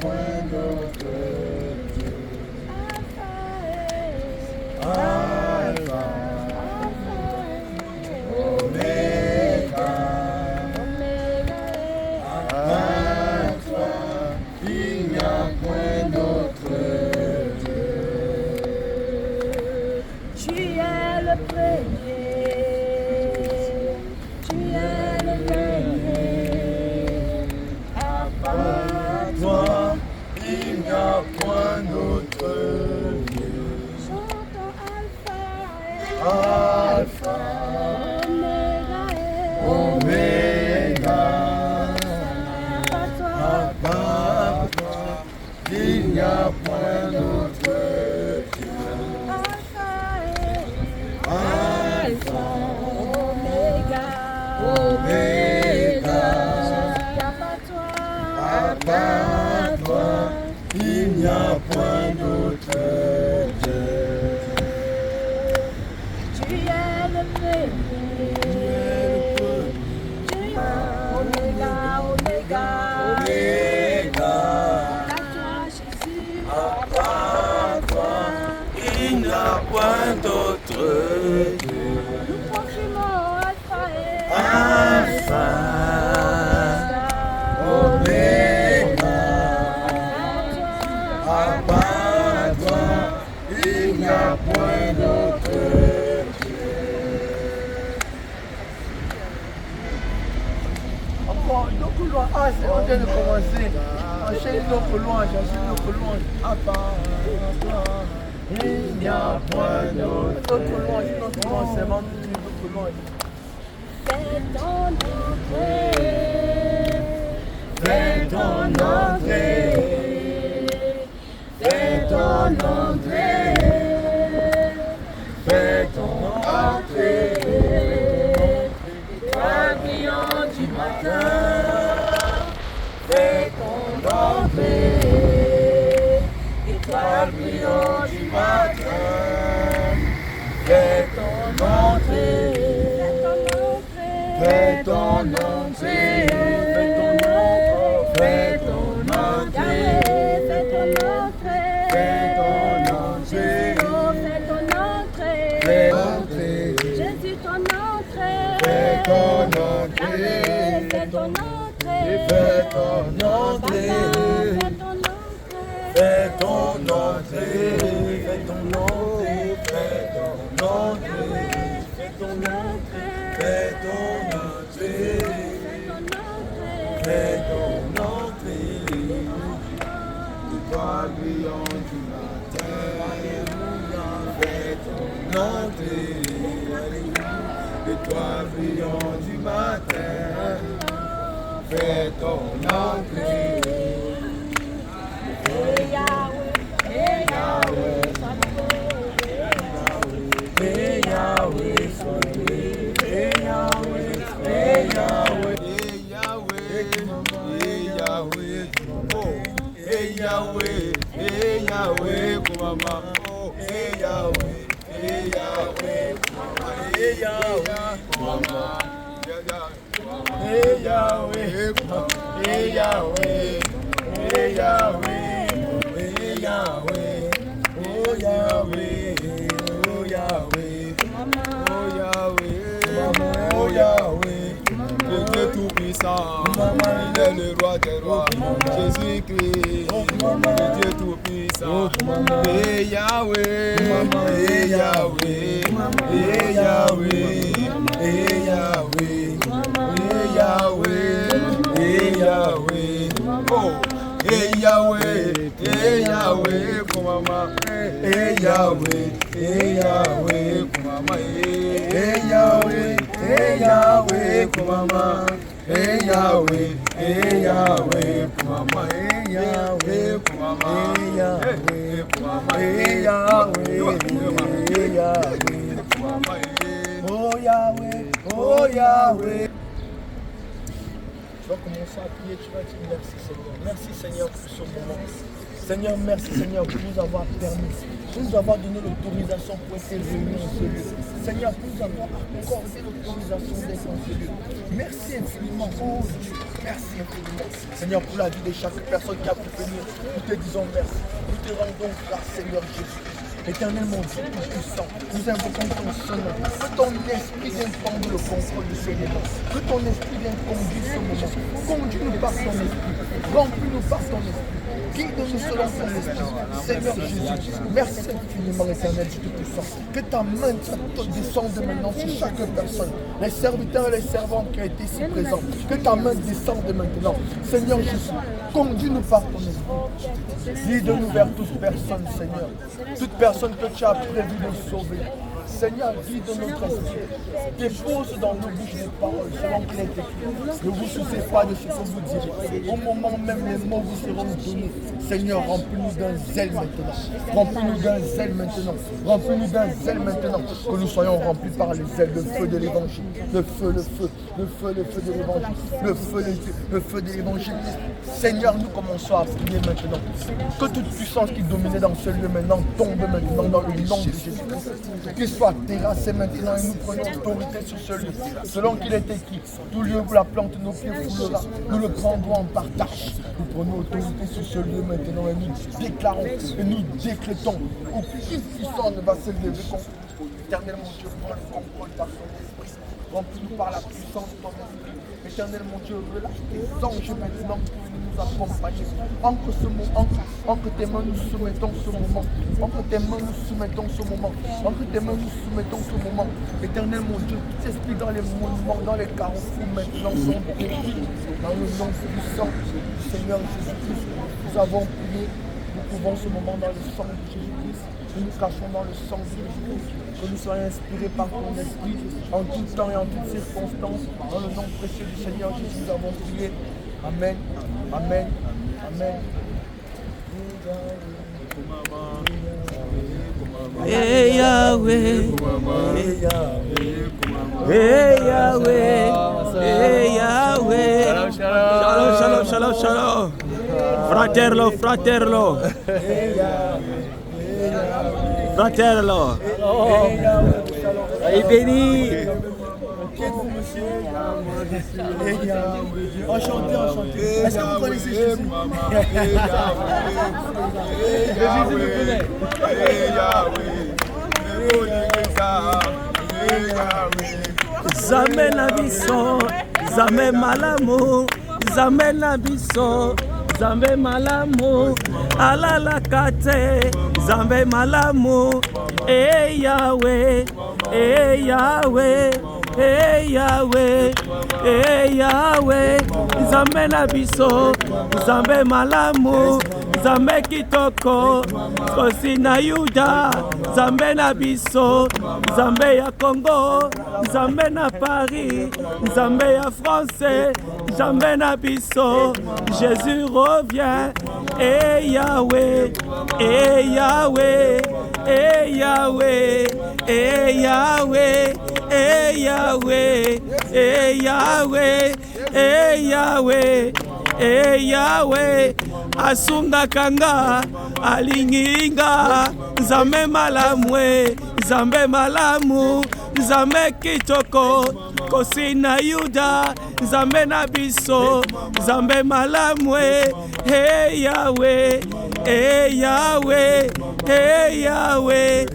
point d'autre Dieu. Alpha, Oméga, à part toi, il n'y a point d'autre Dieu. Tu es le premier, tu es le dernier. À part Toi, il n'y a point d'autre Dieu. chantons Alpha, Oméga, Oméga, à toi, à part toi, il n'y a point d'autre Dieu. Alpha, Oméga, Oméga, à à part toi, il n'y a point d'autre Dieu. Tu es le premier, tu es Oméga, Oméga, Oméga, à toi Jésus, à part toi, il n'y a point d'autre Dieu. nous proclamons Alpha et Alpha, Oméga, à part toi, il n'y a point d'autre Dieu. Encore d'autres louanges. Ah, c'est en train de commencer. Enchaîne d'autres louanges, enchaîne d'autres louanges. À part toi, Il n'y a point d'autre d'autres louanges, d'autres louanges, c'est vraiment d'autres louanges. fais ton entrée, Fais ton entrée, fais ton entrée, fais ton entrée, étoile brillante du matin, fais ton entrée, étoile brillante du matin, fais ton entrée, fais ton entrée, fais ton entrée, fais ton entrée, fais ton entrée, fais ton entrée, fais ton entrée, fais entrée, Jésus ton entrée, fais ton entrée, fais ton entrée, fais ton entrée, fais ton entrée, fais ton entrée, fais ton entrée, fais ton entrée, fais ton entrée, fais ton entrée, fais ton entrée, étoile brillante du matin, fais ton entrée, étoile brillante du matin, fais ton entrée. et Yahweh, Hey Yahweh, sois loué. Hey Yahweh, hey Yahweh, hey Yahweh, hey Yahweh, oh, hey Yahweh, hey Yahweh, kumama, oh, hey Yahweh, hey Yahweh, kumama, hey Yahweh, kumama, hey Yahweh, hey Yahweh, hey Yahweh, hey Yahweh, oh Yahweh, oh Yahweh, oh Yahweh, oh Yahweh, le Dieu tout-puissant, il est le roi des rois, Jésus-Christ, le Dieu tout-puissant, et Yahweh, et Yahweh, et Yahweh, et Yahweh, et Yahweh, et Yahweh, oh, et Yahweh, kumama, et Yahweh, kumama, et Yahweh, kumama, et Yahweh, kumama, et Yahweh, kumama, et Yahweh, kumama, Oh Yahweh, oh Yahweh. Tu vas commencer à prier, tu vas dire merci Seigneur. Merci Seigneur pour ce moment. Seigneur, merci Seigneur pour nous avoir permis, pour nous avoir donné l'autorisation pour être réunis en ce lieu. Seigneur, pour nous avoir accordé l'autorisation d'être en ce lieu. Merci infiniment, oh Dieu, merci infiniment. Seigneur, pour la vie de chaque personne qui a pu venir, nous te disons merci. Nous te rendons grâce, Seigneur Jésus. Éternel mon Dieu tout-puissant, nous invoquons ton Seigneur. Que ton esprit vienne prendre le contrôle de ce moment. Que ton esprit vienne conduire ce moment. Conduis-nous par ton esprit. Remplis-nous par ton esprit. Guide-nous selon ton esprit. Seigneur Jésus, merci infiniment, éternel Dieu tout-puissant. Que ta main descende maintenant sur chaque personne. Les serviteurs et les servantes qui ont été ici présents. Que ta main descende maintenant. Seigneur Jésus, conduis-nous par ton esprit. Guide-nous vers toute personne, Seigneur. Toute personne que tu as prévu de sauver. Seigneur, guide notre esprit. Dépose dans nos bouches les paroles selon qu'il est écrit. Ne vous souciez pas de ce que vous direz. Au moment même, les mots vous seront donnés. Seigneur, remplis-nous d'un zèle maintenant. Remplis-nous d'un zèle maintenant. Remplis-nous d'un zèle maintenant. Que nous soyons remplis par les ailes, le feu de l'évangile. Le feu, le feu, le feu, le feu de l'évangile. Le feu, le feu de l'évangile. Seigneur, nous commençons à prier maintenant. Que toute puissance qui dominait dans ce lieu maintenant tombe maintenant dans le nom de Jésus-Christ. Qu'il soit terrassé maintenant et nous prenons autorité sur ce lieu. Selon qu'il est écrit, tout lieu où la plante nos pieds foulera, nous le prendrons en partage. Nous prenons autorité sur ce lieu maintenant et nous déclarons et nous décrétons aucune puissance ne va se lever contre nous. Éternel mon Dieu, prends le contrôle par son esprit. Remplis-nous par la puissance de ton esprit. Éternel mon Dieu, relâche tes anges maintenant pour nous accompagner. Entre tes mains, nous soumettons ce moment. Entre tes mains, nous soumettons ce moment. Entre tes mains, nous soumettons ce moment. Éternel mon Dieu, tout esprit dans les monuments, dans les carrefours maintenant sont détruits. Dans le nom puissant du Seigneur Jésus-Christ, nous avons prié. Nous pouvons ce moment dans le sang de Jésus-Christ. Nous nous cachons dans le sang de Jésus-Christ. Que nous soyons inspirés par ton esprit en tout temps et en toutes circonstances. Dans le nom précieux du Seigneur Jésus, nous avons prié. Amen. Amen. Amen. Hey Yahweh, hey Yahweh, hey Yahweh. Shalom, shalom, shalom, shalom. Fratello, fratello. Fratello. Soyez bénis. Enchanté, enchanté. Est-ce que vous connaissez Jésus? Jésus le connaît. Zame na biso, zame malamu, zame na biso, zame malamu, alala kate, zame malamu, eh Yahweh, eh Yahweh. Hey Yahweh, hey Yahweh, Zambe na biso, Zambe malamu, Zambe kitoko, Kosi na Yuda, Zambe na biso, Zambe ya Congo, Zambe na Paris, Zambe ya français, Zambe na biso, Jésus revient, hey Yahweh, hey Yahweh, hey Yahweh, hey Yahweh. Hey Yahweh, hey Yahweh, hey Yahweh, hey Yahweh, asunga kanga, alinginga, Nzambe malamwe, Nzambe malamu, Nzambe kitoko, Kosi na Yuda, Nzambe na biso, Nzambe malamwe, hey Yahweh, hey Yahweh, hey Yahweh.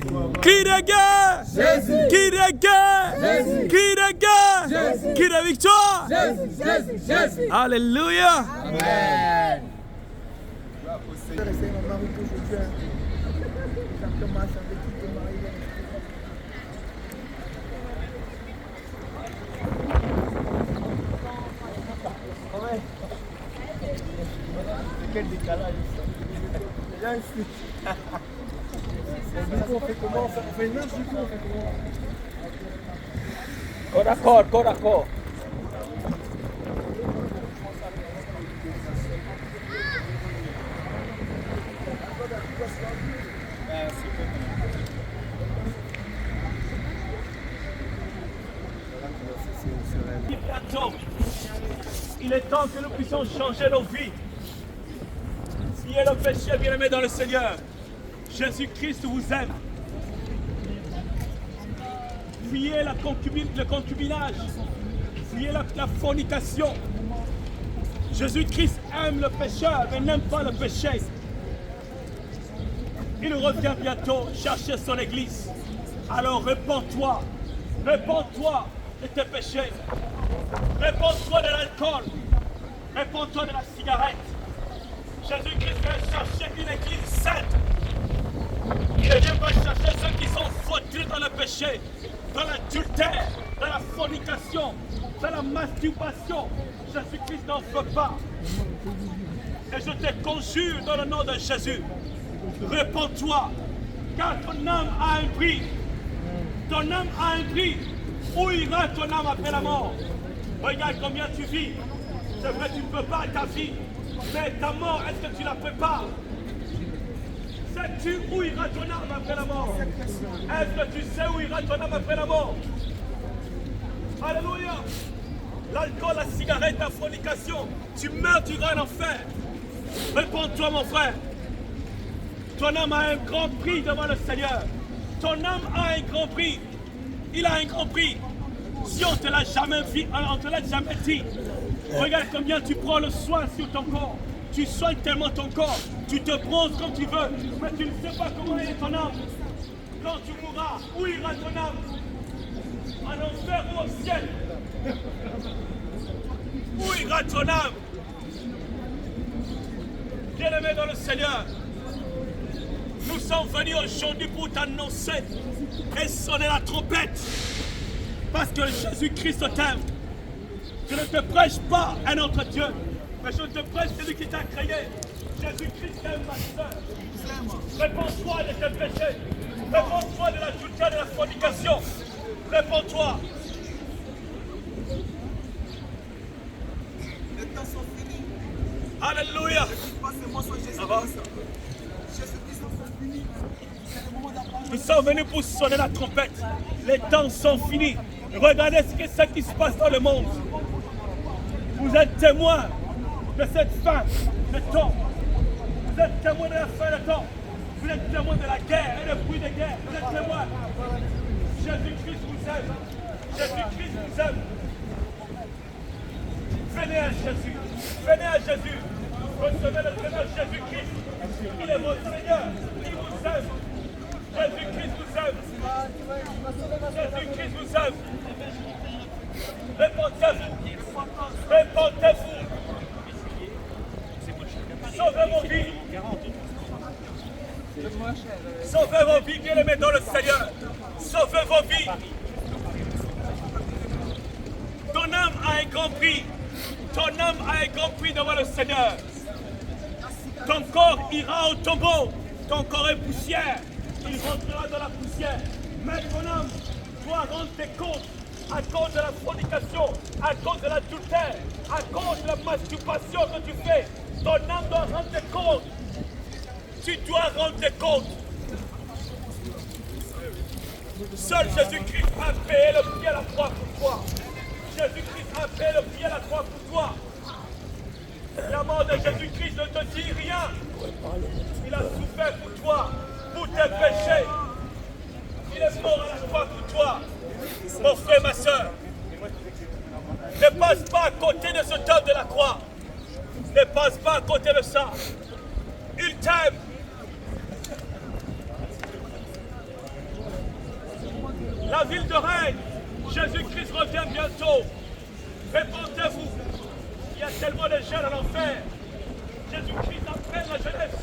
Crie de guerre, crie de guerre, crie de guerre, crie de victoire. Alléluia. Amen. Quel décalage. Du coup, on fait comment? On fait une marche, du coup, on fait comment? Corps à corps, corps à corps. Il est temps que nous puissions changer nos vies. Fuyez le péché, bien-aimés dans le Seigneur. Jésus-Christ vous aime. Fuyez le concubinage. Fuyez la fornication. Jésus-Christ aime le pécheur, mais n'aime pas le péché. Il revient bientôt chercher son église. Alors répands-toi. Répands-toi de tes péchés. Répands-toi de l'alcool. Répands-toi de la cigarette. Jésus-Christ vient chercher une église sainte. Il ne vient pas chercher ceux qui sont foutus dans le péché, dans l'adultère, dans la fornication, dans la masturbation. Jésus-Christ n'en veut pas. Et je te conjure dans le nom de Jésus, répands-toi, car ton âme a un prix. Ton âme a un prix. Où ira ton âme après la mort? Regarde combien tu vis. C'est vrai, tu ne peux pas ta vie, mais ta mort, est-ce que tu la prépares? Sais-tu où ira ton âme après la mort? Est-ce que tu sais où ira ton âme après la mort? Alléluia! L'alcool, la cigarette, la fornication, tu meurs, tu iras en enfer. Réponds-toi, mon frère. Ton âme a un grand prix devant le Seigneur. Ton âme a un grand prix. Il a un grand prix. Si on ne te l'a jamais dit, on te l'a jamais dit. Regarde combien tu prends le soin sur ton corps. Tu soignes tellement ton corps. Tu te bronzes comme tu veux. Mais tu ne sais pas comment est ton âme. Quand tu mourras, où ira ton âme? En enfer ou au ciel? Où ira ton âme? Bien-aimé dans le Seigneur, nous sommes venus aujourd'hui pour t'annoncer et sonner la trompette. Parce que Jésus-Christ t'aime. Je ne te prêche pas un autre Dieu, mais je te prêche celui qui t'a créé. Jésus-Christ t'aime, ma soeur. Réponds-toi de tes péchés. Réponds-toi de l'adultère, de la fornication. Réponds-toi. Les temps sont finis. Alléluia. Passez-moi sur Jésus-Christ. Ça va? Jésus-Christ sont finis. C'est le moment d'apprendre. Nous sommes venus pour sonner la trompette. Les temps sont finis. Regardez ce qui se passe dans le monde. Vous êtes témoins de cette fin de temps. Vous êtes témoins de la fin de temps. Vous êtes témoins de la guerre et le bruit de guerre. Vous êtes témoins. Jésus-Christ vous aime. Jésus-Christ vous aime. Venez à Jésus. Venez à Jésus. Recevez le Seigneur Jésus-Christ. Il est votre Seigneur. Il vous aime. Jésus-Christ vous aime. Jésus-Christ vous aime. Répentez-vous. Répentez-vous. Sauvez vos vies. Sauvez vos vies, bien-aimés dans le Seigneur. Sauvez vos vies. Ton âme a un grand prix. Ton âme a un grand prix devant le Seigneur. Ton corps ira au tombeau. Ton corps est poussière. Il rentrera dans la poussière. Mais ton âme doit rendre tes comptes à cause de la fornication, à cause de l'adultère, à cause de la masturbation que tu fais. Ton âme doit rendre tes comptes. Tu dois rendre tes comptes. Seul Jésus-Christ a payé le prix à la croix pour toi. Jésus-Christ a payé le prix à la croix pour toi. La mort de Jésus-Christ ne te dit rien. Il a souffert pour toi, pour tes péchés. Il est mort à la croix pour toi. Mon frère, ma soeur, ne passe pas à côté de ce temps de la croix. Ne passe pas à côté de ça. Il t'aime. La ville de règne, Jésus-Christ revient bientôt. Répondez-vous. Il y a tellement de jeunes en enfer. Jésus-Christ apprenne la jeunesse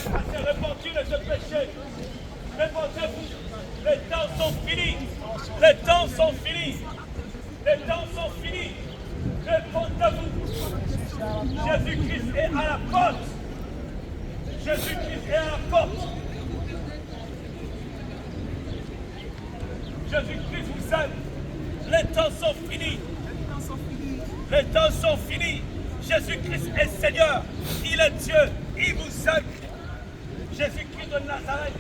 à se repentir de ce péché. Répondez-vous. Les temps sont finis. Les temps sont finis. Les temps sont finis. Répondez-vous. Jésus-Christ est à la porte. Jésus-Christ est à la porte. Jésus-Christ vous aime. Les temps sont finis. Les temps sont finis. Jésus-Christ est Seigneur. Il est Dieu. Il vous aime. Jésus-Christ de Nazareth.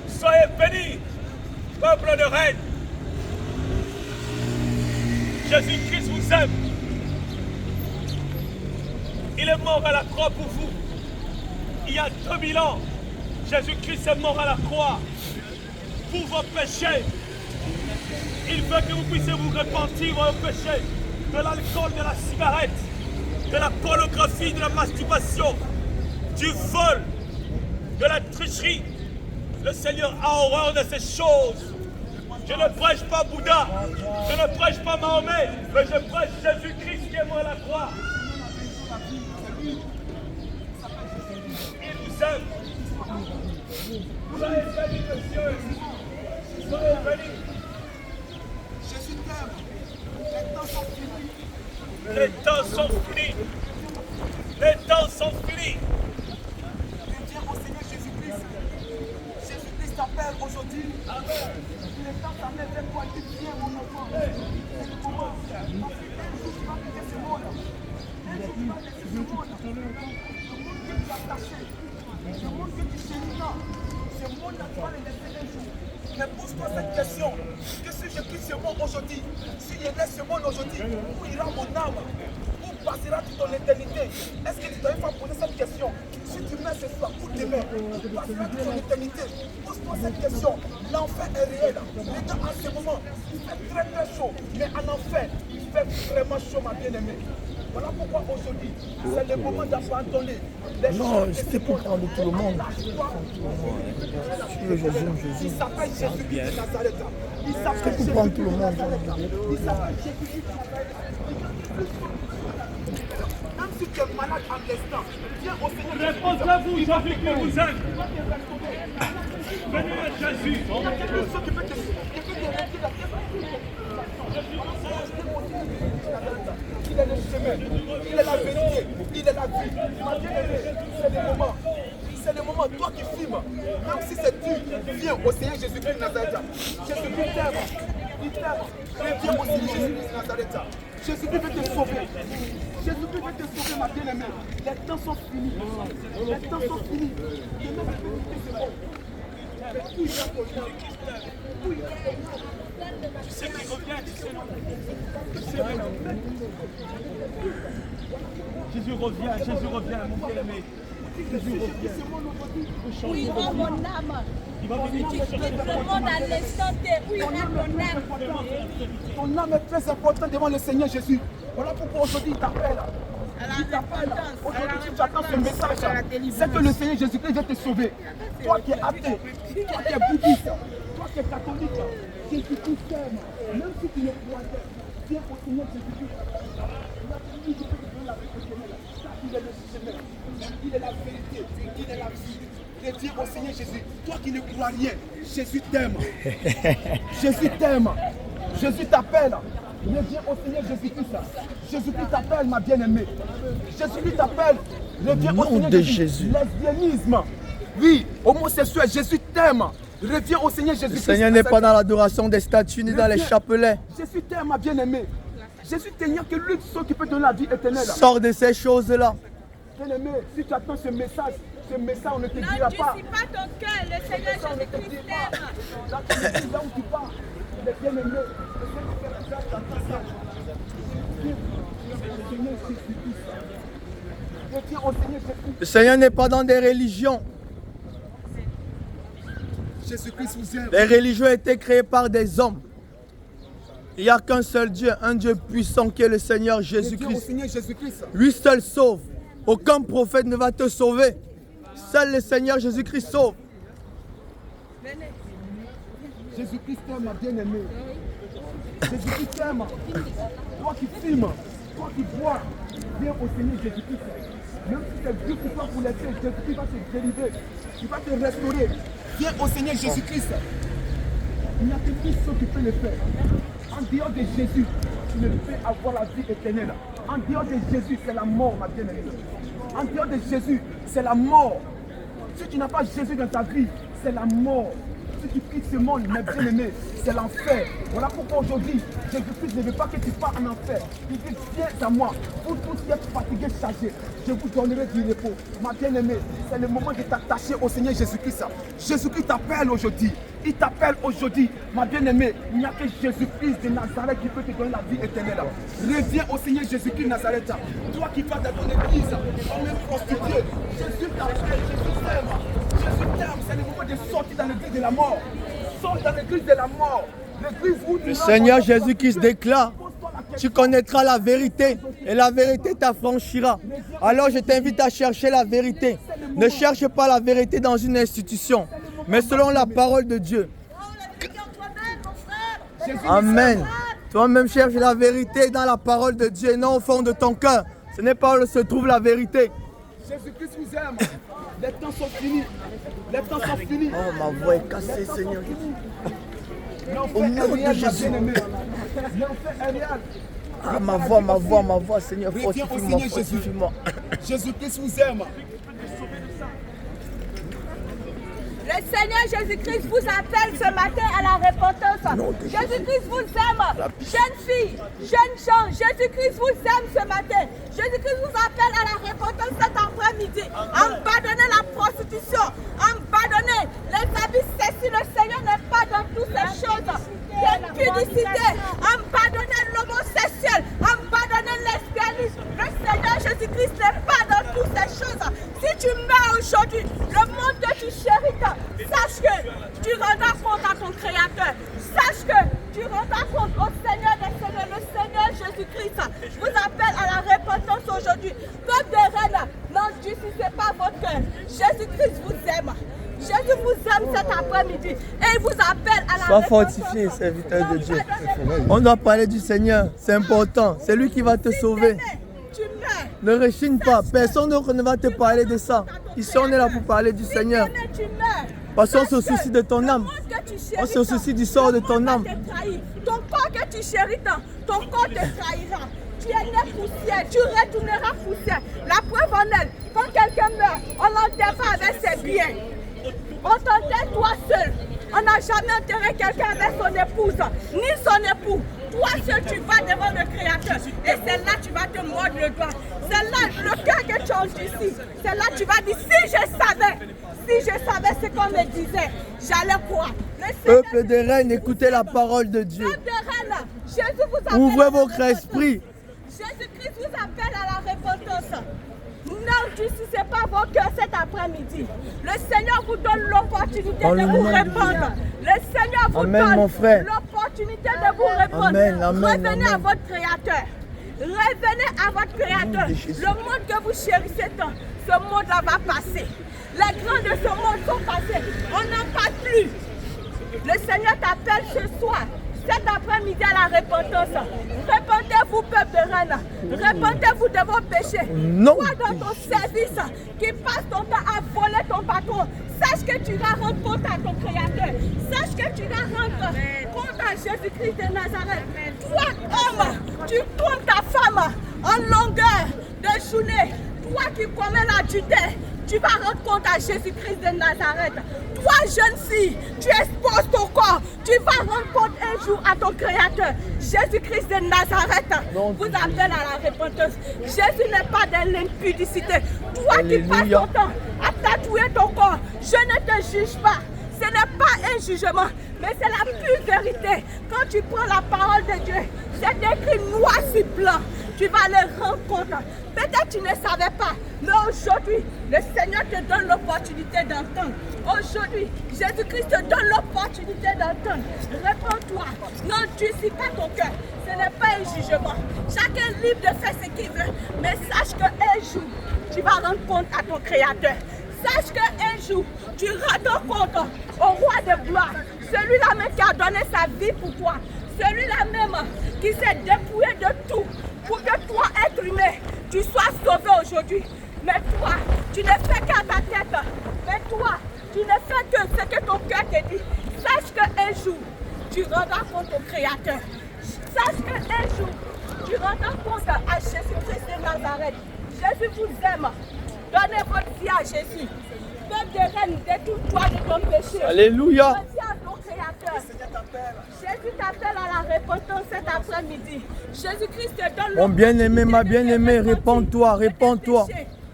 Soyez bénis, peuple de reine. Jésus-Christ vous aime. Il est mort à la croix pour vous. Il y a 2000 ans, Jésus-Christ est mort à la croix pour vos péchés. Il veut que vous puissiez vous repentir de vos péchés, de l'alcool, de la cigarette, de la pornographie, de la masturbation, du vol, de la tricherie. Le Seigneur a horreur de ces choses. Je ne prêche pas Bouddha, je ne prêche pas Mahomet, mais je prêche Jésus-Christ qui est mort à la croix. Il vous aime. Soyez bénis, monsieur. Soyez bénis. Jésus t'aime. Les temps sont finis. Les temps sont finis. Les temps sont finis. Je dis au Seigneur Jésus-Christ. Jésus-Christ t'appelle aujourd'hui. Amen. Il est temps d'amener vers toi. Tu viens, mon enfant. C'est le moment. Parce que tu vas quitter ce monde. Tu vas quitter ce monde. Le monde que tu as caché. Le monde que tu chéris là. Ce monde n'a pas les laisser un jour. Mais pose-toi cette question. Que si je quitte ce monde aujourd'hui, si je laisse ce monde aujourd'hui, où ira mon âme? Où passera-tu ton éternité? Est-ce que tu t'avais pas posé cette question? Si tu mets ce soir, où demain, où passera-tu ton éternité? Pose-toi cette question. L'enfer est réel. Les gars, en ce moment, il fait très très chaud. Mais en enfer, il fait vraiment chaud, ma bien-aimée. Voilà pourquoi aujourd'hui, c'est le moment d'abandonner. Non, c'était pour prendre tout le monde. Il s'appelle Jésus-Christ de Nazareth. Il s'appelle Pour prendre tout le monde. Il s'appelle Jésus-Christ de Nazareth. Même si tu es malade en l'instant, viens au Seigneur. Répondez-vous, Jésus-Christ vous aime. Venez à Jésus. Il y a quelque chose qui peut te retirer. Il est le chemin, il est la vérité, il est la vie. Ma bien-aimée, c'est le moment. C'est le moment, toi qui filmes, même si c'est dur, viens au Seigneur Jésus-Christ de Nazareth. Jésus-Christ t'aime, il t'aime. Viens au Seigneur Jésus-Christ de Nazareth. Jésus-Christ veut te sauver. Jésus-Christ veut te sauver, ma bien-aimée. Les temps sont finis. Les temps sont finis. Demain, l'éternité, c'est bon. Mais où il y a ton âme? Où il y a ton âme? Tu sais qu'il revient, tu sais. Jésus revient, mon bien-aimé. Jésus revient. Où ira mon âme? Il va venir te chercher. Je demande à l'instant T, où ira mon âme? Ton âme est très importante devant le Seigneur Jésus. Voilà pourquoi aujourd'hui il t'appelle. Il t'appelle. Aujourd'hui si tu attends ce message, c'est que le Seigneur Jésus-Christ va te sauver. Toi qui es athée, toi qui es bouddhiste, toi qui es catholique, Jésus-Christ t'aime. Même si tu ne crois pas, viens au Seigneur Jésus-Christ. Il est le chemin, il est la vérité, il est la vie. Viens au Seigneur Jésus. Toi qui ne crois rien, Jésus t'aime. Jésus t'aime. Jésus t'appelle. Reviens au Seigneur Jésus-Christ. Jésus-Christ t'appelle, ma bien-aimée. Jésus-Christ t'appelle. Reviens au Seigneur de Jésus. Lesbianisme. Oui, homosexuel, Jésus t'aime. Reviens au Seigneur Jésus-Christ. Le Seigneur n'est pas dans l'adoration des statues ni dans les chapelets. Jésus t'aime, ma bien-aimée. Jésus t'aime que lui seul qui peut donner la vie éternelle. Sors de ces choses-là. Bien-aimé, si tu attends ce message, on ne te Non, dira tu pas. ne pas ton cœur, le Seigneur Ça, on ne te Jésus-Christ dit t'aime. pas. Là, tu me dis là où tu pars. Les bien-aimés, le Seigneur fait la grâce dans ta salle. Reviens au Seigneur Jésus-Christ. Le Seigneur n'est pas dans des religions. Jésus-Christ vous aime. Les religions ont été créées par des hommes. Il n'y a qu'un seul Dieu, un Dieu puissant qui est le Seigneur Reviens au Jésus-Christ. Seigneur Jésus-Christ. Lui seul sauve. Aucun prophète ne va te sauver. Seul le Seigneur Jésus-Christ sauve. Jésus-Christ t'aime, ma bien-aimée. Jésus-Christ t'aime. Toi qui filmes, toi qui bois, viens au Seigneur Jésus-Christ. Même si c'est Dieu qui va vous laisser, Jésus-Christ va te délivrer. Il va te restaurer. Viens au Seigneur Jésus-Christ. Il n'y a que lui seul qui peut le faire. En dehors de Jésus, tu ne peux avoir la vie éternelle. En dehors de Jésus, c'est la mort, ma bien-aimée. En dehors de Jésus, c'est la mort. Si tu n'as pas Jésus dans ta vie, c'est la mort. Si tu quittes ce monde, mes bien-aimés, c'est l'enfer. Voilà pourquoi aujourd'hui, Jésus-Christ ne veut pas que tu pars en enfer. Il dit, viens à moi, pour tous qui êtes fatigués, chargés, je vous donnerai du repos. Ma bien-aimée, c'est le moment de t'attacher au Seigneur Jésus-Christ. Jésus-Christ t'appelle aujourd'hui. Il t'appelle aujourd'hui, ma bien-aimée. Il n'y a que Jésus-Christ de Nazareth qui peut te donner la vie éternelle. Reviens au Seigneur Jésus-Christ de Nazareth. Toi qui vas dans ton église, comme un prostitué. Jésus t'appelle, Jésus t'aime. Jésus t'aime. C'est le moment de sortir dans l'église de la mort. Sors dans l'église de la mort. L'église où Le Seigneur Jésus-Christ déclare, tu connaîtras la vérité et la vérité t'affranchira. Alors je t'invite à chercher la vérité. Ne cherche pas la vérité dans une institution, mais selon la parole de Dieu. Amen. Toi-même cherche la vérité dans la parole de Dieu et non au fond de ton cœur. Ce n'est pas où se trouve la vérité. Jésus-Christ vous aime. Les temps sont finis. Les temps sont finis. Oh, ma voix est cassée, Seigneur. Au nom de Jésus. Ah, ma voix, Seigneur, fortifie-moi, fortifie-moi. Jésus-Christ vous aime. Le Seigneur Jésus-Christ vous appelle ce matin à la repentance. Jésus-Christ vous aime. Jeune fille, jeune gens, Jésus-Christ vous aime ce matin. Jésus-Christ vous appelle à la repentance cet après-midi. Abandonnez la prostitution. Abandonnez les habits sexy. Le Seigneur n'est pas dans toutes ces choses. L'impudicité. Abandonnez l'homosexuel. Abandonnez l'espialisme. Le Seigneur Jésus-Christ n'est pas dans toutes ces choses. Si tu meurs aujourd'hui, le monde que tu chéris, sache que tu rendras compte à ton Créateur. Sache que tu rendras compte au Seigneur des Seigneurs. Le Seigneur Jésus-Christ vous appelle à la repentance aujourd'hui. Peuple de reine, n'endurcissez pas votre cœur. Jésus-Christ vous aime. Jésus vous aime cet après-midi et il vous appelle à la Sois repentance. fortifié, serviteur de Dieu. On doit parler du Seigneur, c'est important. C'est lui qui va te sauver. Tu meurs. Ne rechigne pas, personne d'autre ne va te parler de ça. Ici, on est là pour parler du Seigneur. Tu meurs. Parce qu'on se soucie de ton âme. On se soucie du sort de ton âme. Ton corps que tu chéris, ton corps te trahira. Tu es né poussière, tu retourneras poussière. La preuve en est, quand quelqu'un meurt, on l'enterre pas avec ses biens. On t'enterre toi seul. On n'a jamais enterré quelqu'un avec son épouse, ni son époux. Toi seul, tu vas devant le Créateur. Et c'est là que tu vas te mordre le doigt. C'est là le cœur que tu as ici. C'est là que tu vas dire, si je savais ce qu'on me disait, j'allais croire. Peuple des reines, écoutez la parole de Dieu. Peuple de reines, Jésus vous appelle. Ouvrez votre esprit. Jésus-Christ vous appelle à la repentance. N'endurcissez pas vos cœurs cet après-midi. Le Seigneur vous donne l'opportunité de vous répondre. Le Seigneur vous donne l'opportunité de vous répondre. Revenez à votre Créateur. Revenez à votre Créateur. Le monde que vous chérissez tant, ce monde-là va passer. Les grands de ce monde sont passés. On n'en parle plus. Le Seigneur t'appelle ce soir. Cet après-midi à la repentance, repentez-vous, peuple de reine. Repentez-vous de vos péchés. Toi dans ton service qui passe ton temps à voler ton patron, sache que tu vas rendre compte à ton Créateur. Sache que tu vas rendre compte à Jésus-Christ de Nazareth. Toi, homme, tu trompes ta femme en longueur de journée. Toi qui commets l'adultère, tu vas rendre compte à Jésus-Christ de Nazareth. Toi, jeune fille, tu exposes ton corps. Tu vas rendre compte un jour à ton Créateur. Jésus-Christ de Nazareth vous appelle à la repentance. Jésus n'est pas dans l'impudicité. Toi qui passes ton temps à tatouer ton corps, je ne te juge pas. Ce n'est pas un jugement, mais c'est la pure vérité. Quand tu prends la parole de Dieu, c'est écrit noir sur blanc. Tu vas le rendre compte. Peut-être tu ne savais pas, mais aujourd'hui, le Seigneur te donne l'opportunité d'entendre. Aujourd'hui, Jésus-Christ te donne l'opportunité d'entendre. Réponds-toi, n'endurcis pas ton cœur. Ce n'est pas un jugement. Chacun est libre de faire ce qu'il veut, mais sache qu'un jour, tu vas rendre compte à ton Créateur. Sache qu'un jour, tu rendras compte au roi de gloire, celui-là même qui a donné sa vie pour toi, celui-là même qui s'est dépouillé de tout pour que toi, être humain, tu sois sauvé aujourd'hui. Mais toi, tu ne fais qu'à ta tête. Mais toi, tu ne fais que ce que ton cœur te dit. Sache qu'un jour, tu rendras compte au Créateur. Sache qu'un jour, tu rendras compte à Jésus-Christ de Nazareth. Jésus vous aime. Donnez votre vie à Jésus. Peuple de reine, détourne-toi de ton péché. Alléluia. Reviens à ton Créateur. Jésus t'appelle à la repentance cet après-midi. Jésus-Christ te donne Mon bien-aimé, ma bien-aimée, répands-toi, répands-toi.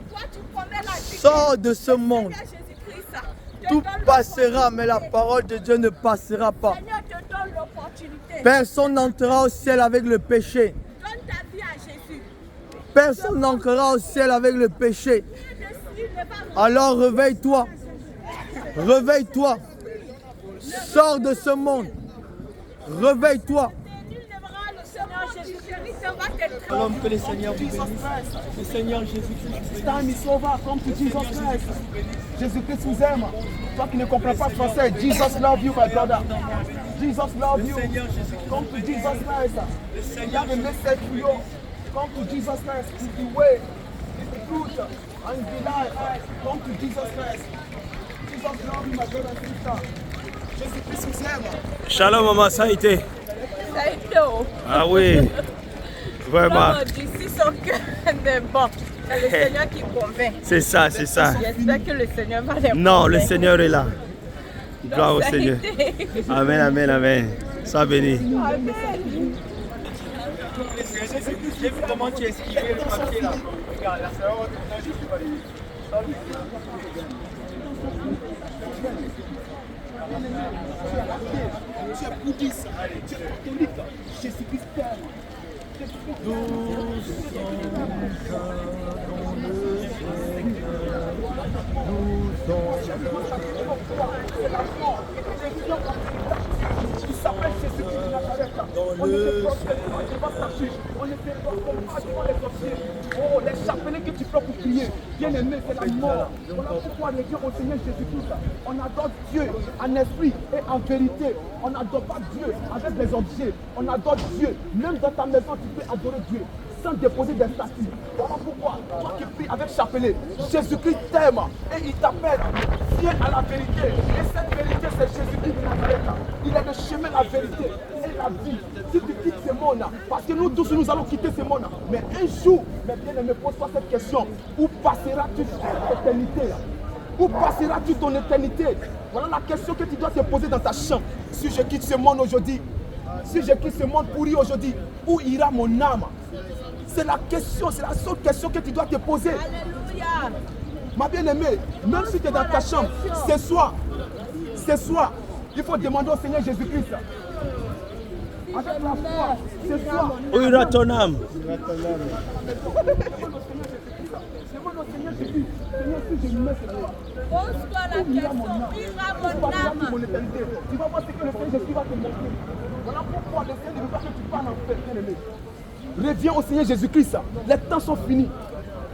Toi, tu promets la vie. Sors de ce monde. Jésus-Christ Tout passera, mais la parole de Dieu ne passera pas. Seigneur te donne l'opportunité. Personne n'entrera au ciel avec le péché. Donne ta vie à Jésus. Personne n'entrera au ciel avec le péché. Alors réveille-toi. Réveille-toi. Sors de ce monde. Réveille-toi. L'homme que le Seigneur vous bénisse. Le Seigneur Jésus-Christ. Time is over. Come to Jesus Christ. Jésus-Christ vous aime. Toi qui ne comprends pas français, Jesus love you, my brother. Jesus love you. Come to Jesus Christ. Il y a le message for you. Come to Jesus Christ. It's the way, it's the truth, and the life. Come to Jesus Christ. Jesus love you, my brother and sister. Jésus-Christ vous aime. Shalom, maman, ça a été. Ça a été haut. Ah oui, vraiment. D'ici son cœur est bon. C'est le Seigneur qui convainc. C'est ça, c'est ça. J'espère que le Seigneur va les Non, le convaincre. Seigneur est là. Gloire au Ça a Seigneur. été. Amen, amen, amen. Sois béni. Amen. J'ai vu comment tu esquivais le papier là. Regarde, là, c'est vraiment tu es bouddhiste, tu es catholique, Jésus-Christ t'aime. Il s'appelle Jésus-Christ de Nazareth. On était prospère devant sa juge. On était prospère devant les sorciers. Oh, les chapelets que tu peux pour prier. Bien aimé, c'est la mort. Voilà pourquoi les dieux au Seigneur Jésus-Christ. On adore Dieu en esprit et en vérité. On n'adore pas Dieu avec des objets. On adore Dieu. Même dans ta maison, tu peux adorer Dieu sans déposer des statues. Voilà pourquoi, toi qui pries avec chapelet, Jésus-Christ t'aime et il t'appelle. Viens à la vérité. Et cette vérité, c'est Jésus-Christ de Nazareth. Il est le chemin, la vérité et la vie. Si tu quittes ce monde, parce que nous tous, nous allons quitter ce monde. Mais un jour, mes bien-aimés, pose-toi cette question. Où passeras-tu ton éternité? Où passeras-tu ton éternité? Voilà la question que tu dois te poser dans ta chambre. Si je quitte ce monde aujourd'hui, si je quitte ce monde pourri aujourd'hui, où ira mon âme? C'est la question, c'est la seule question que tu dois te poser. Alléluia. Ma bien-aimée, même si tu es dans ta chambre, ce soir, il faut demander au Seigneur Jésus-Christ. Avec la foi, ce soir. Où ira ton âme? Demande au Seigneur Jésus. Seigneur, si je mets ce soir, Pose-toi la question, où ira mon âme? tu vas voir ce que le Seigneur Jésus va te montrer. Voilà pourquoi le Seigneur ne veut pas que tu parles en fait, bien-aimé. Reviens au Seigneur Jésus-Christ. Les temps sont finis.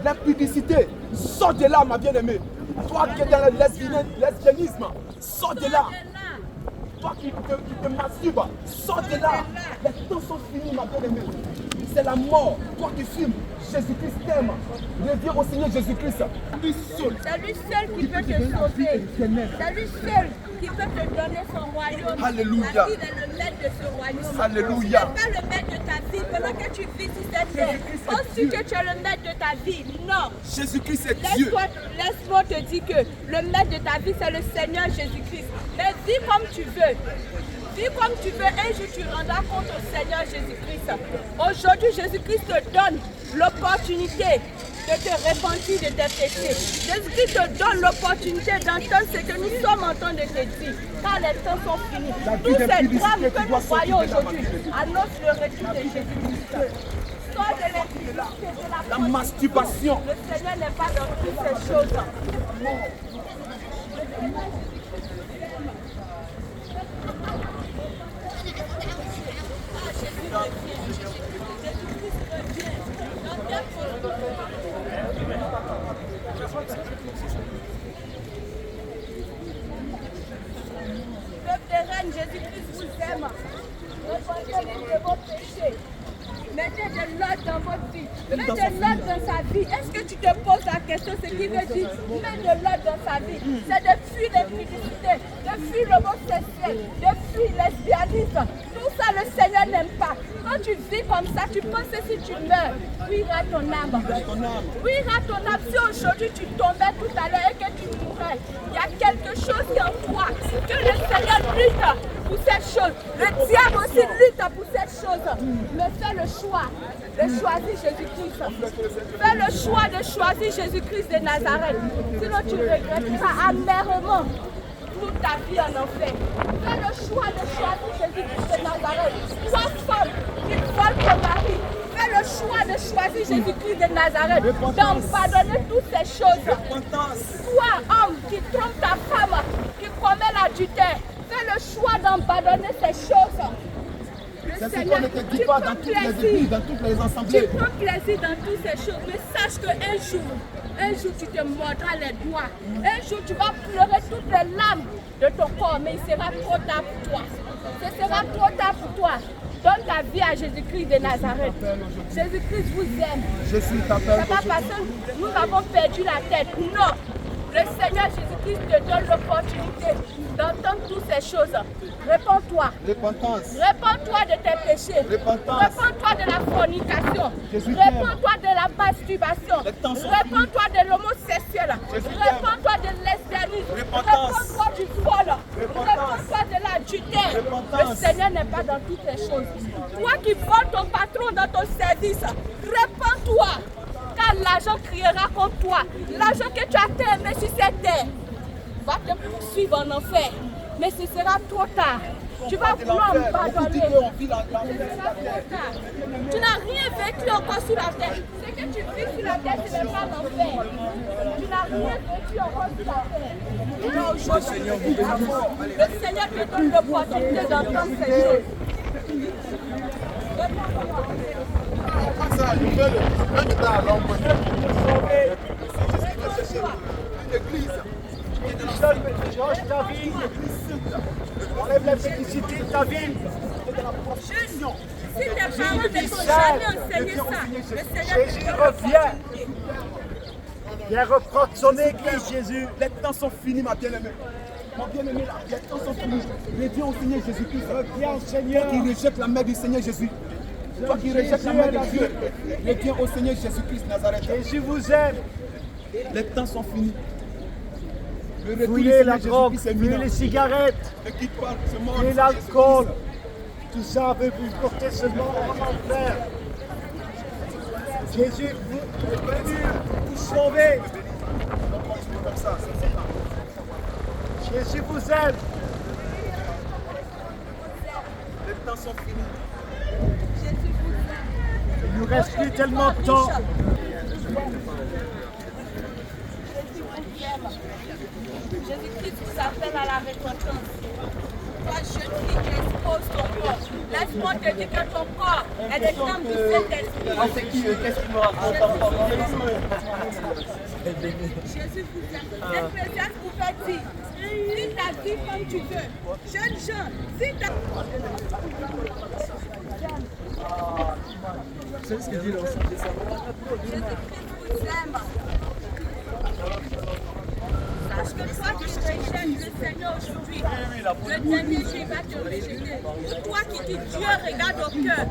L'impudicité, sors de là, ma bien-aimée. Toi qui es dans le lesbianisme, sors de là. Toi qui te masturbes, sors de là. Les temps sont finis, ma bien-aimée. C'est la mort. Toi qui fumes, Jésus-Christ t'aime. Reviens au Seigneur Jésus-Christ. Lui seul. C'est lui seul qui peut te sauver. C'est lui seul qui peut te donner son royaume. Alléluia. Parce qu'il est le maître de ce royaume. Alléluia. Tu n'es pas le maître de ta vie pendant que tu vis sur cette terre. Penses-tu que tu es le maître de ta vie? Non. Jésus-Christ est Dieu. Laisse-moi te dire que le maître de ta vie, c'est le Seigneur Jésus-Christ. Mais vis comme tu veux. Vis comme tu veux, un jour tu rendras compte au Seigneur Jésus-Christ. Aujourd'hui, Jésus-Christ te donne l'opportunité de te repentir de tes péchés. Jésus-Christ te donne l'opportunité d'entendre ce que nous sommes en train de te dire. Car les temps sont finis. Tous ces drames que nous voyons aujourd'hui annoncent le retour de Jésus-Christ. Sors de l'impudicité, de La masturbation. Le Seigneur n'est pas dans toutes ces choses. Peuple des reines, Jésus-Christ vous aime. Repentez-vous de vos péchés. Mettez de l'ordre dans votre vie. Mettez de l'ordre dans sa vie. Est-ce que tu te poses la question, ce qui veut dire mettre de l'ordre dans sa vie? C'est de fuir l'impudicité, de fuir l'homosexuel, de fuir le lesbianisme. Tout ça, le Seigneur n'aime pas. Quand tu vis comme ça, tu penses que si tu meurs, où ira ton âme? Où ira ton âme? Si aujourd'hui tu tombais tout à l'heure et que tu mourrais, il y a quelque chose qui est en toi, que le Seigneur lutte pour cette chose. Le diable aussi lutte pour cette chose. Mais fais le choix de choisir Jésus-Christ. Fais le choix de choisir Jésus-Christ de Nazareth. Sinon tu regretteras amèrement ta vie en enfer. Fais le choix de choisir Jésus-Christ de Nazareth. Toi, femme qui vole ton mari, fais le choix de choisir Jésus-Christ de Nazareth, d'abandonner toutes ces choses. Toi, homme qui trompe ta femme, qui commet l'adultère, fais le choix d'abandonner ces choses. C'est ce qu'on ne te dit pas dans toutes les églises, dans toutes les assemblées. Tu prends plaisir dans toutes ces choses, mais sache qu'un jour tu te mordras les doigts. Un jour tu vas pleurer toutes les larmes de ton corps, mais il sera trop tard pour toi. Ce sera trop tard pour toi. Donne ta vie à Jésus-Christ de Nazareth. Jésus-Christ vous aime. Jésus t'appelle. C'est pas parce que nous avons perdu la tête. Non. Le Seigneur Jésus-Christ te donne l'opportunité d'entendre toutes ces choses. Réponds-toi. Repentance. Réponds-toi de tes péchés. Repentance. Réponds-toi de la fornication. Jésus Réponds-toi de la masturbation. Réponds-toi de l'homosexuel. Réponds-toi de lesbianisme. Réponds-toi du vol. Réponds-toi de l'adultère. Le Seigneur n'est pas dans toutes ces choses. Toi qui voles ton patron dans ton service, réponds-toi. Car l'argent criera contre toi. L'argent que tu as aimé sur cette terre va te poursuivre en enfer. Mais ce sera trop tard. Tu vas vouloir pardonner. Ce sera trop tard. Tu n'as rien vécu encore sur la terre. Ce que tu vis sur la terre, ce n'est pas l'enfer. Tu n'as rien vécu encore sur la terre. Et aujourd'hui, le Seigneur te donne l'opportunité d'entendre ces choses. Change ta vie. Enlève la félicité de ta ville. Si tes parents ne t'ont jamais enseigné ça, le Seigneur Jésus revient. Viens reprendre son église, Jésus. Les temps sont finis, ma bien-aimée. Mon bien-aimé, les temps sont finis. Reviens au Seigneur Jésus-Christ. Reviens au Seigneur. Toi qui rejettes la main du Seigneur Jésus. Toi qui rejettes la main de Dieu. Reviens au Seigneur Jésus-Christ Nazareth. Jésus vous aime. Les temps sont finis. Le retour du Fouillez Seigneur la drogue, Jésus-Christ est fouillez imminent. les cigarettes, Ne quitte pas ce monde. fouillez l'alcool. Tout ça veut vous porter seulement en enfer. Jésus est venu vous sauver. Comme ça. Jésus vous aime. Les temps sont finis. Il nous reste plus tellement de temps. Jésus-Christ vous appelle à la repentance. Toi, jeune fille qui expose ton corps, laisse-moi te dire que ton corps est le temple du Saint-Esprit. C'est qui? Qu'est-ce qu'il me raconte encore? Jésus vous aime. L'Ecclésiaste pouvait dire, vis ta vie comme tu veux. Jeune gens, vis ta C'est ce qu'il dit là aussi. Jésus-Christ vous aime. Sache que toi qui rejettes le Seigneur aujourd'hui, le dernier jour va te rejeter. Toi qui dis Dieu regarde au cœur,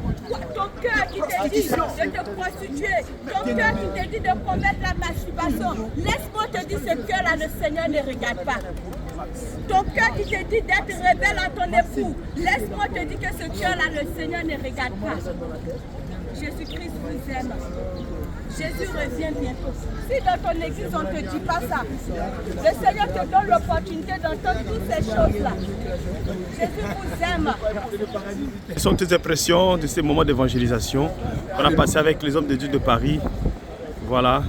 ton cœur qui te dit de te prostituer, ton cœur qui te dit de commettre la masturbation, laisse-moi te dire ce cœur-là, le Seigneur ne regarde pas. Ton cœur qui te dit d'être rebelle à ton époux, laisse-moi te dire que ce cœur-là, le Seigneur ne regarde pas. Jésus-Christ vous aime. Jésus revient bientôt. Si dans ton église on ne te dit pas ça, le Seigneur te donne l'opportunité d'entendre toutes ces choses-là. Jésus vous aime. Quelles sont tes impressions de ces moments d'évangélisation qu'on a passé avec les hommes de Dieu de Paris? Voilà.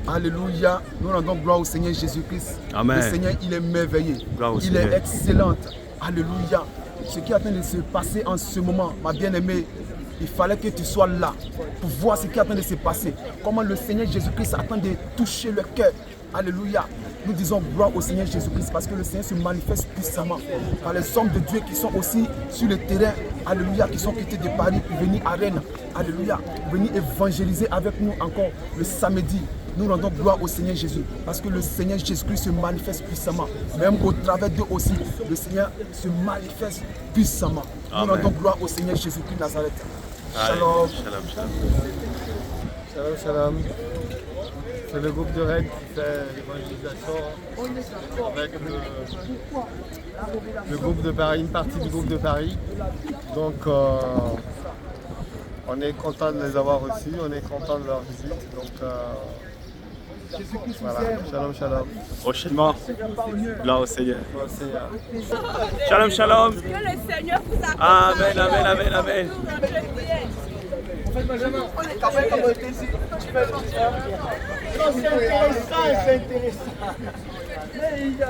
Alléluia. Nous rendons gloire au Seigneur Jésus-Christ. Amen. Le Seigneur, il est merveilleux. Gloire au Il Seigneur. est excellent. Alléluia. Ce qui est en train de se passer en ce moment, ma bien-aimée, il fallait que tu sois là pour voir ce qui est en train de se passer. Comment le Seigneur Jésus-Christ est en train de toucher le cœur. Alléluia. Nous disons gloire au Seigneur Jésus-Christ parce que le Seigneur se manifeste puissamment par les hommes de Dieu qui sont aussi sur le terrain. Alléluia. Qui sont quittés de Paris pour venir à Rennes. Alléluia. Venir évangéliser avec nous encore le samedi. Nous rendons gloire au Seigneur Jésus parce que le Seigneur Jésus-Christ se manifeste puissamment. Même au travers d'eux aussi, le Seigneur se manifeste puissamment. Nous Amen. rendons gloire au Seigneur Jésus-Christ Nazareth. Shalom. Shalom. Shalom. Shalom, shalom. C'est le groupe de Rennes qui fait l'évangélisation avec le groupe de Paris, une partie du groupe de Paris. Donc on est content de les avoir reçus, on est content de leur visite. Donc Jésus-Christ Voilà. vous aime. Shalom, shalom. Prochainement, gloire au Seigneur. Gloire au Seigneur. Shalom, shalom. Que le Seigneur vous accompagne. Amen, amen, amen, amen. En fait, Benjamin, on est quand même comme ici. Tu fais le dire. Non, c'est intéressant, c'est intéressant. Mais il y a